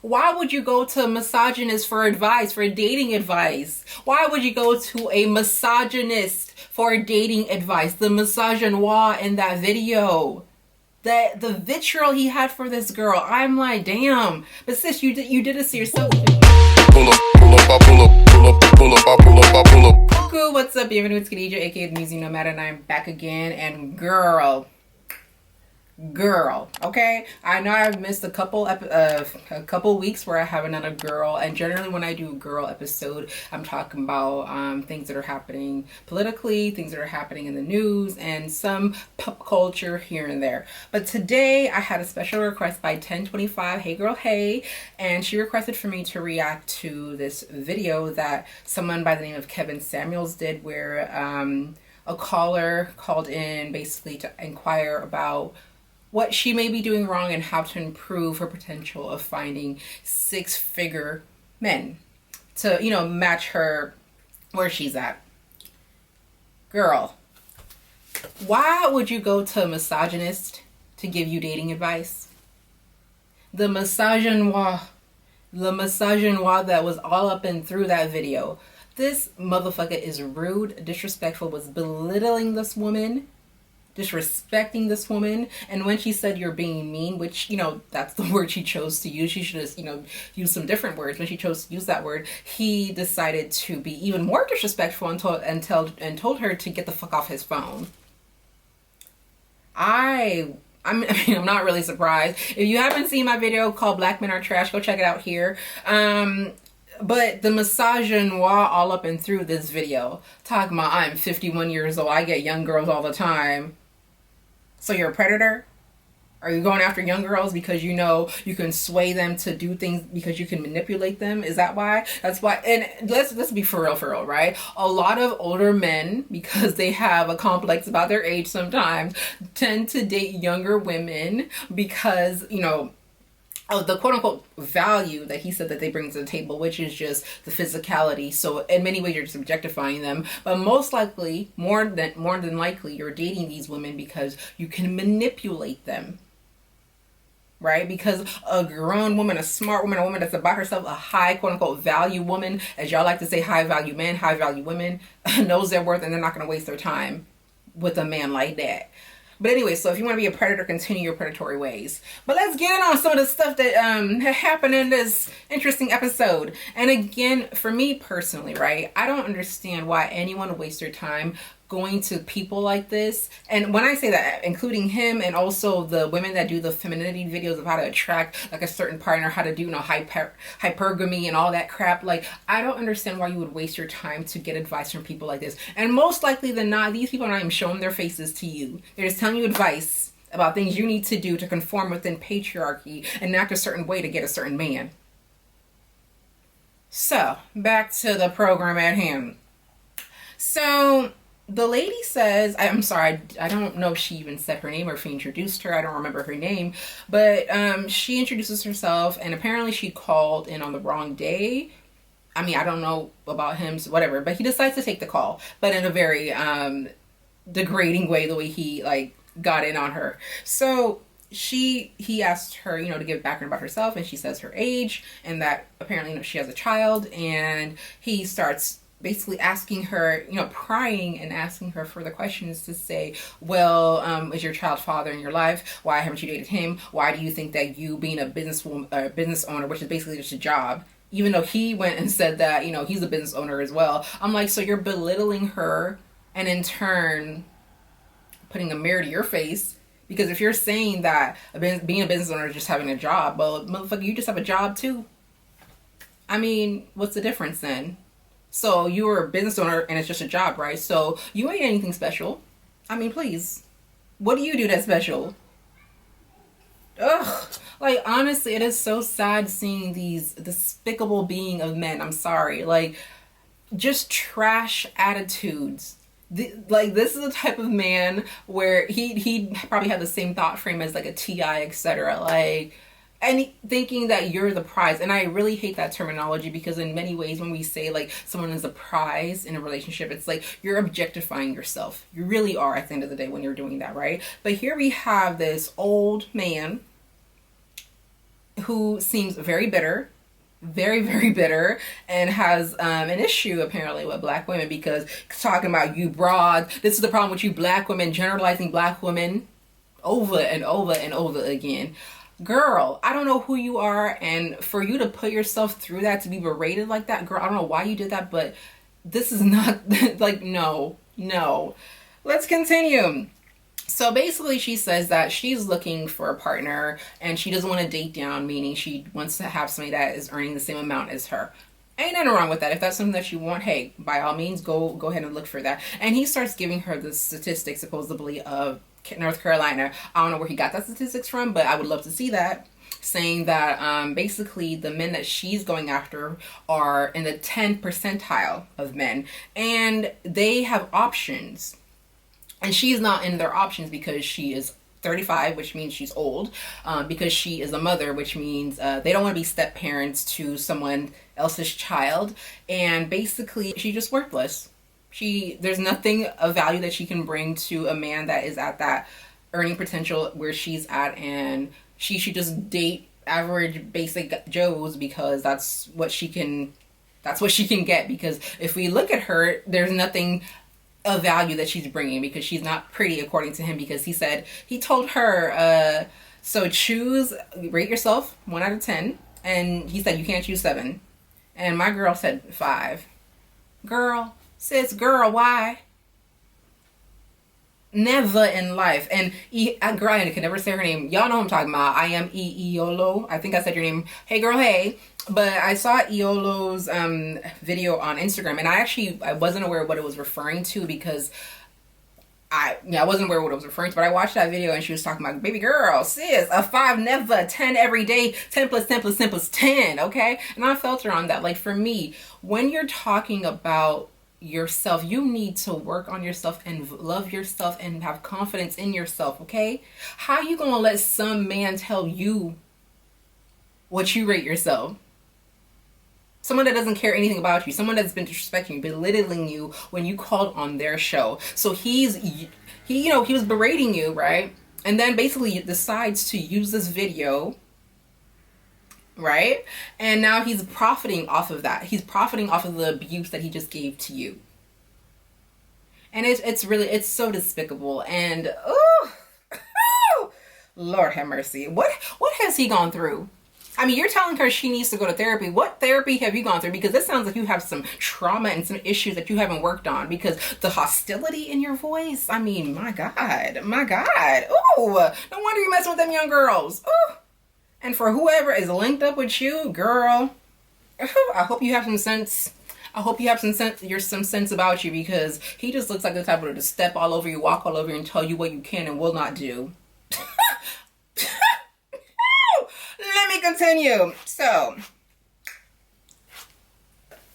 Why would you go to a misogynist for advice, for dating advice? Why would you go to a misogynist for dating advice? The misogynoir in that video. The vitriol he had for this girl. I'm like, damn. But sis, you did this to yourself. Pull up, pull up, pull up, pull up, pull up, pull up. Coucou, what's up? Bienvenue, it's Kadija, aka the musingknomad, and I'm back again. And girl, okay, I know I've missed a couple weeks where I haven't done a girl, and generally when I do a girl episode, I'm talking about things that are happening politically, things that are happening in the news, and some pop culture here and there. But today I had a special request by 1025, hey girl, hey, and she requested for me to react to this video that someone by the name of Kevin Samuels did, where a caller called in basically to inquire about what she may be doing wrong and how to improve her potential of finding six-figure men to, you know, match her where she's at. Girl, why would you go to a misogynist to give you dating advice? The misogynoir that was all up and through that video. This motherfucker is rude, disrespectful, was belittling this woman, disrespecting this woman. And when she said you're being mean, which, you know, that's the word she chose to use, she should have, you know, used some different words. When she chose to use that word, he decided to be even more disrespectful and told her to get the fuck off his phone. I'm not really surprised. If you haven't seen my video called Black Men Are Trash, go check it out here. But the misogynoir all up and through this video, talking about I'm 51 years old, I get young girls all the time. So you're a predator? Are you going after young girls because you know you can sway them to do things, because you can manipulate them? Is that why? That's why. And let's be for real, right? A lot of older men, because they have a complex about their age sometimes, tend to date younger women because, you know, of the quote-unquote value that he said that they bring to the table, which is just the physicality. So in many ways you're just objectifying them, but most likely, more than likely, you're dating these women because you can manipulate them, right? Because a grown woman, a smart woman, a woman that's about herself, a high quote-unquote value woman, as y'all like to say, high value men, high value women, knows their worth, and they're not going to waste their time with a man like that. But anyway, so if you want to be a predator, continue your predatory ways. But let's get in on some of the stuff that happened in this interesting episode. And again, for me personally, right, I don't understand why anyone would waste their time going to people like this. And when I say that, including him and also the women that do the femininity videos of how to attract like a certain partner, how to do, you know, hypergamy and all that crap. Like, I don't understand why you would waste your time to get advice from people like this. And most likely than not, these people are not even showing their faces to you. They're just telling you advice about things you need to do to conform within patriarchy and act a certain way to get a certain man. So, back to the program at hand. So the lady says, I'm sorry, I don't know if she even said her name or if he introduced her. I don't remember her name. But she introduces herself, and apparently she called in on the wrong day. I mean, I don't know about him, so whatever. But he decides to take the call, but in a very degrading way, the way he, like, got in on her. So he asked her, you know, to give background about herself, and she says her age, and that apparently, you know, she has a child. And he starts basically asking her, you know, prying and asking her further questions to say, well, is your child father in your life? Why haven't you dated him? Why do you think that you being a business owner, which is basically just a job, even though he went and said that, you know, he's a business owner as well. I'm like, so you're belittling her and in turn putting a mirror to your face? Because if you're saying that being a business owner is just having a job, well, motherfucker, you just have a job too. I mean, what's the difference then? So you're a business owner and it's just a job, right? So you ain't anything special. I mean, please. What do you do that's special? Ugh. Like, honestly, it is so sad seeing these despicable being of men. I'm sorry. Like, just trash attitudes. Like, this is the type of man where he probably had the same thought frame as like a T.I., etc. Like, and thinking that you're the prize. And I really hate that terminology, because in many ways when we say like someone is a prize in a relationship, it's like you're objectifying yourself. You really are at the end of the day when you're doing that, right? But here we have this old man who seems very bitter, very, very bitter, and has an issue apparently with black women, because talking about you broad, this is the problem with you black women, generalizing black women over and over and over again. Girl, I don't know who you are, and for you to put yourself through that, to be berated like that, girl, I don't know why you did that, but this is not, like, no. Let's continue. So basically she says that she's looking for a partner and she doesn't want to date down, meaning she wants to have somebody that is earning the same amount as her. Ain't nothing wrong with that. If that's something that you want, hey, by all means, go ahead and look for that. And he starts giving her the statistics supposedly of North Carolina. I don't know where he got that statistics from, but I would love to see that. Saying that basically the men that she's going after are in the 10th percentile of men, and they have options, and she's not in their options because she is 35, which means she's old, because she is a mother, which means they don't want to be step parents to someone else's child, and basically she's just worthless. There's nothing of value that she can bring to a man that is at that earning potential where she's at, and she should just date average basic Joes because that's what she can get. Because if we look at her, there's nothing of value that she's bringing, because she's not pretty according to him, because he told her so rate yourself 1 out of 10, and he said you can't choose 7, and my girl said 5. Girl, why? Never in life. And girl, I can never say her name. Y'all know who I'm talking about. I am Iolo. I think I said your name. Hey girl, hey. But I saw Iolo's video on Instagram, and I wasn't aware of what it was referring to, because I wasn't aware of what it was referring to, but I watched that video and she was talking about, baby girl, sis, a 5 never, 10 every day, 10 plus 10 plus 10 plus 10, okay? And I felt her on that. Like, for me, when you're talking about yourself, you need to work on yourself and love yourself and have confidence in yourself, okay? How you gonna let some man tell you what you rate yourself? Someone that doesn't care anything about you, someone that's been disrespecting you, belittling you when you called on their show. So he was berating you, right? And then basically decides to use this video, right? And now he's profiting off of that. He's profiting off of the abuse that he just gave to you. And it's so despicable. And oh, Lord have mercy. What has he gone through? I mean, you're telling her she needs to go to therapy. What therapy have you gone through? Because it sounds like you have some trauma and some issues that you haven't worked on, because the hostility in your voice, I mean, my God. Ooh, no wonder you messing with them young girls. Ooh. And for whoever is linked up with you, girl, I hope you have some sense. I hope you have some sense about you, because he just looks like the type of to step all over you, walk all over you, and tell you what you can and will not do. Let me continue. So,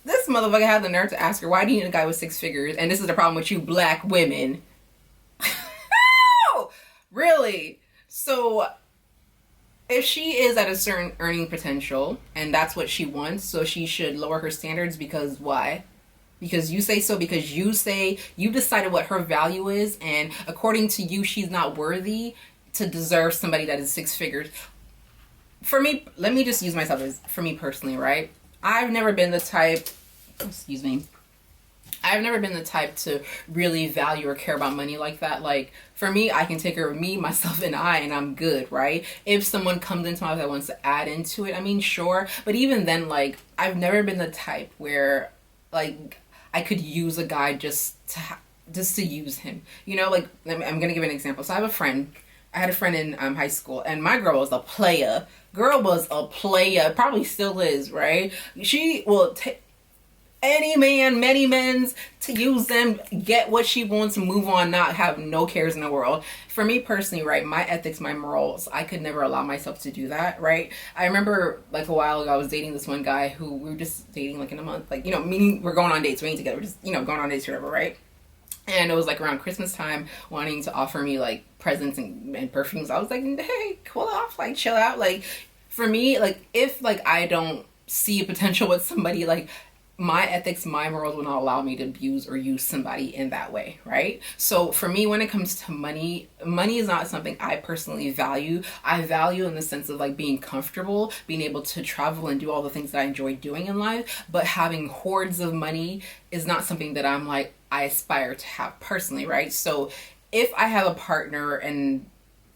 this motherfucker had the nerve to ask her, why do you need a guy with 6 figures? And this is the problem with you black women. Really? So, if she is at a certain earning potential, and that's what she wants, so she should lower her standards, because why? Because you say so, because you decided what her value is, and according to you, she's not worthy to deserve somebody that is 6 figures. For me, let me just use myself as, for me personally, right? I've never been the type, I've never been the type to really value or care about money like that. Like, for me, I can take care of me, myself, and I'm good, right? If someone comes into my life that wants to add into it, I mean, sure. But even then, like, I've never been the type where, like, I could use a guy just to use him. You know, like, I'm going to give an example. So I had a friend in high school, and my girl was a player. Probably still is, right? She will take many men's to use them, get what she wants, move on, not have no cares in the world. For me personally, right, my ethics, my morals, I could never allow myself to do that, right? I remember, like, a while ago, I was dating this one guy who we were just dating, like, in a month, like, you know, meaning we're going on dates, we ain't together, we're just, you know, going on dates or whatever, right? And it was like around Christmas time, wanting to offer me like presents and perfumes. I was like, hey, cool off, like, chill out. Like, for me, like, if like I don't see a potential with somebody, like, my ethics, my morals will not allow me to abuse or use somebody in that way, right? So for me, when it comes to money, money is not something I personally value. I value in the sense of like being comfortable, being able to travel and do all the things that I enjoy doing in life. But having hordes of money is not something that I'm like, I aspire to have personally, right? So if I have a partner and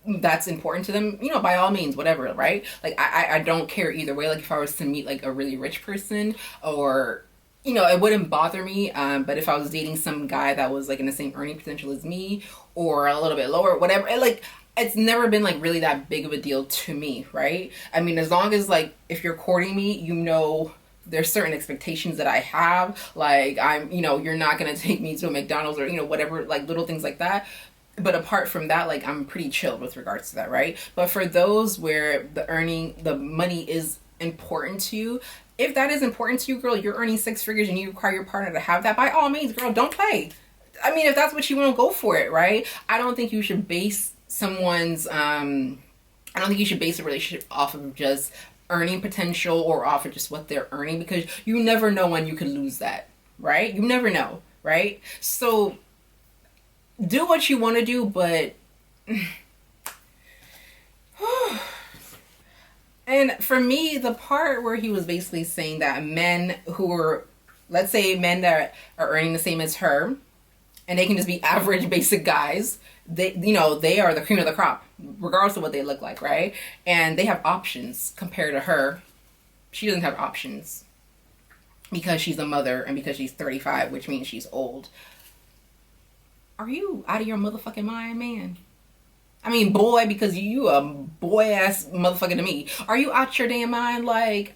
that's important to them, you know, by all means, whatever, right? Like I don't care either way. Like if I was to meet like a really rich person, or you know, it wouldn't bother me. But if I was dating some guy that was like in the same earning potential as me or a little bit lower, whatever, it's never been like really that big of a deal to me, right? I mean, as long as like if you're courting me, you know, there's certain expectations that I have. Like I'm, you know, you're not gonna take me to a McDonald's or, you know, whatever, like little things like that. But apart from that, like I'm pretty chill with regards to that, right? But for those where the money is important to you, if that is important to you, girl, you're earning 6 figures and you require your partner to have that, by all means, girl, don't play. I mean, if that's what you want to go for it, right? I don't think you should base someone's, I don't think you should base a relationship off of just earning potential or off of just what they're earning, because you never know when you could lose that, right? You never know, right? So do what you want to do, but and for me, the part where he was basically saying that men who are, let's say men that are earning the same as her, and they can just be average basic guys, they, you know, they are the cream of the crop, regardless of what they look like, right? And they have options compared to her. She doesn't have options because she's a mother and because she's 35, which means she's old. Are you out of your motherfucking mind, man? I mean, boy, because you a boy-ass motherfucker to me. Are you out your damn mind? Like,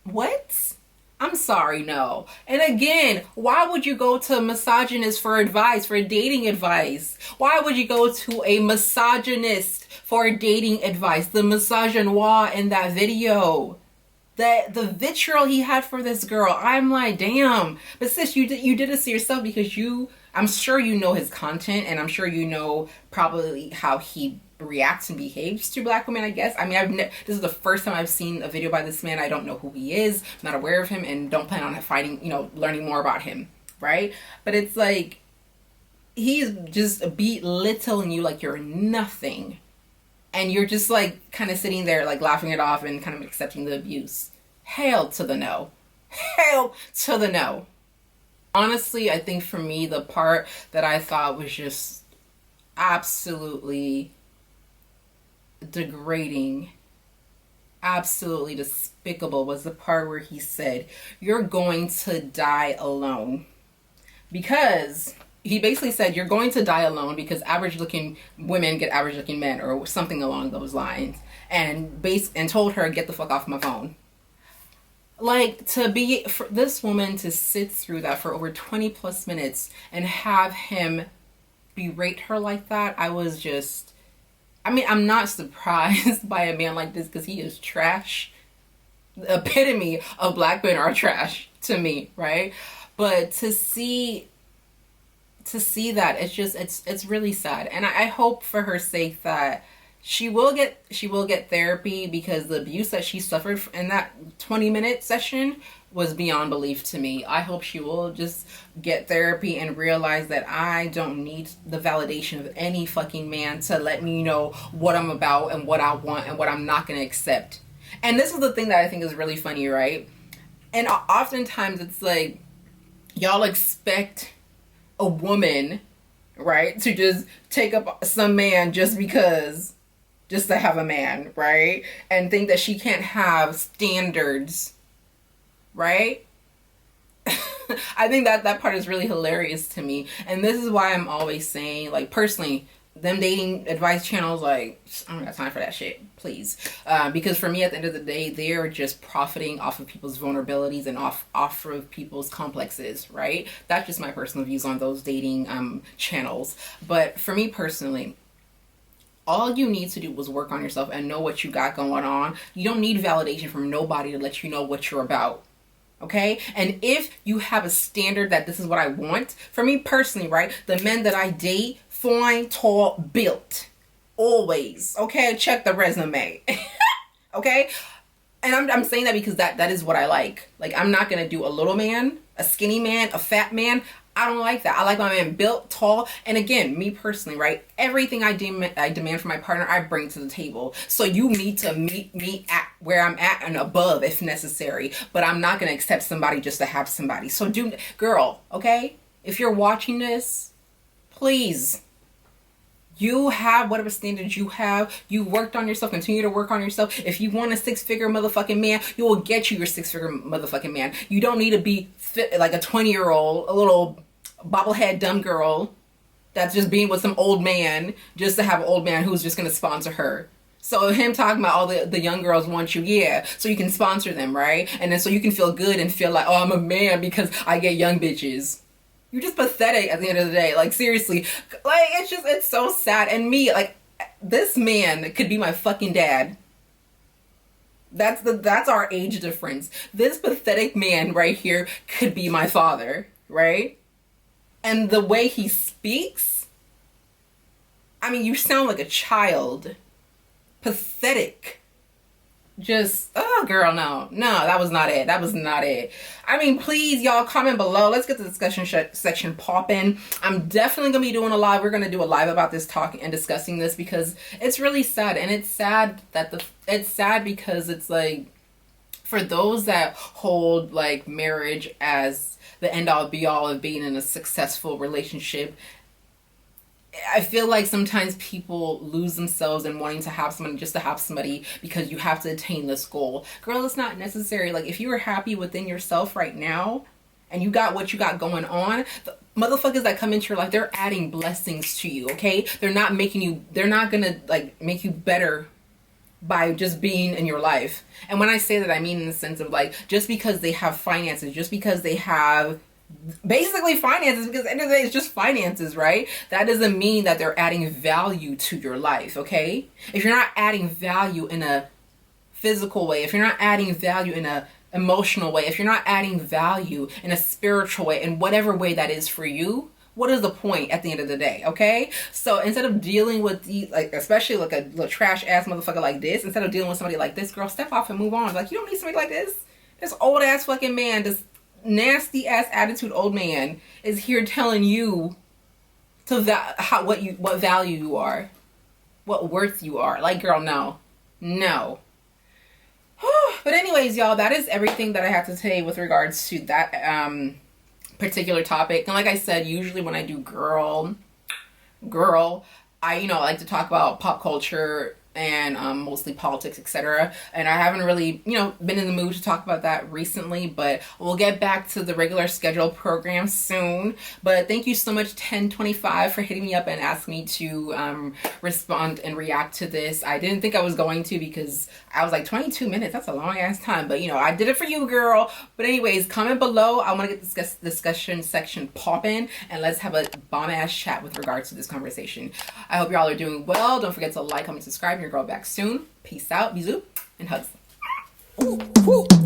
what? I'm sorry, no. And again, why would you go to a misogynist for advice, for dating advice? Why would you go to a misogynist for dating advice? The misogynoir in that video. The vitriol he had for this girl, I'm like, damn. But sis, you did this to yourself because I'm sure you know his content, and I'm sure you know probably how he reacts and behaves to black women, I guess. I mean, this is the first time I've seen a video by this man. I don't know who he is, I'm not aware of him, and don't plan on fighting, you know, learning more about him, right? But it's like, he's just belittling you like you're nothing. And you're just like kind of sitting there like laughing it off and kind of accepting the abuse. Hell to the no. Hell to the no. Honestly, I think for me, the part that I thought was just absolutely degrading, absolutely despicable, was the part where he said, "You're going to die alone." Because he basically said, you're going to die alone because average looking women get average looking men, or something along those lines. And told her, get the fuck off my phone. Like, for this woman to sit through that for over 20 plus minutes and have him berate her like that, I was just, I mean, I'm not surprised by a man like this because he is trash. The epitome of black men are trash to me, right? But to see that, it's just, it's really sad. And I hope for her sake that she will get therapy, because the abuse that she suffered in that 20-minute session was beyond belief to me. I hope she will just get therapy and realize that I don't need the validation of any fucking man to let me know what I'm about and what I want and what I'm not going to accept. And this is the thing that I think is really funny, right? And oftentimes it's like, y'all expect a woman, right, to just take up some man just to have a man, right? And think that she can't have standards, right? I think that part is really hilarious to me. And this is why I'm always saying, like, personally, them dating advice channels, like, I don't got time for that shit, please. Because for me, at the end of the day, they're just profiting off of people's vulnerabilities and off of people's complexes, right? That's just my personal views on those dating channels. But for me personally, all you need to do was work on yourself and know what you got going on. You don't need validation from nobody to let you know what you're about. Okay? And if you have a standard that this is what I want, for me personally, right? The men that I date, fine, tall, built. Always. Okay? Check the resume. Okay? And I'm saying that because that is what I like. Like, I'm not going to do a little man. a skinny man, a fat man. I don't like that. I like my man built, tall, and again, me personally, right? Everything I demand from my partner, I bring to the table. So you need to meet me at where I'm at and above if necessary. But I'm not gonna accept somebody just to have somebody. So girl, okay? If you're watching this, please. You have whatever standards you have. You worked on yourself. Continue to work on yourself. If you want a 6-figure motherfucking man, you will get you your 6-figure motherfucking man. You don't need to be fit like a 20-year-old, a little bobblehead dumb girl that's just being with some old man just to have an old man who's just going to sponsor her. So him talking about all the young girls want you, yeah, so you can sponsor them, right? And then so you can feel good and feel like, oh, I'm a man because I get young bitches. You're just pathetic at the end of the day. Like, seriously. Like, it's so sad. And me, like, this man could be my fucking dad. That's our age difference. This pathetic man right here could be my father, right? And the way he speaks, I mean, you sound like a child. Pathetic. Just, oh, girl, no, that was not it. That was not it. I mean, please, y'all, comment below. Let's get the discussion section popping. I'm definitely gonna be doing a live. We're gonna do a live about this, talking and discussing this, because it's really sad. And it's sad that it's sad because it's like, for those that hold like marriage as the end all be all of being in a successful relationship, I feel like sometimes people lose themselves in wanting to have somebody just to have somebody because you have to attain this goal. Girl, it's not necessary. Like, if you are happy within yourself right now and you got what you got going on, the motherfuckers that come into your life, they're adding blessings to you, okay? They're not gonna like make you better by just being in your life. And when I say that, I mean in the sense of like, just because they have finances, just because they have basically finances, because at the end of the day it's just finances, right? That doesn't mean that they're adding value to your life, okay? If you're not adding value in a physical way, if you're not adding value in a emotional way, if you're not adding value in a spiritual way, in whatever way that is for you, what is the point at the end of the day, okay? So instead of dealing with these, like, especially like a little trash ass motherfucker like this, instead of dealing with somebody like this, girl, step off and move on. Like, you don't need somebody like this. This old ass fucking man, this nasty ass attitude old man is here telling you to what value you are, what worth you are. Like, girl, no. But anyways, y'all, that is everything that I have to say with regards to that particular topic. And like I said, usually when I do Grrl, I like to talk about pop culture and mostly politics, etc. And I haven't really, been in the mood to talk about that recently, but we'll get back to the regular scheduled program soon. But thank you so much, 1025, for hitting me up and asking me to respond and react to this. I didn't think I was going to, because I was like, 22 minutes, that's a long ass time. But I did it for you, girl. But anyways, comment below. I want to get this discussion section popping, and let's have a bomb ass chat with regards to this conversation. I hope y'all are doing well. Don't forget to like, comment, subscribe. Your girl back soon. Peace out. Bisous and hugs. Ooh, ooh.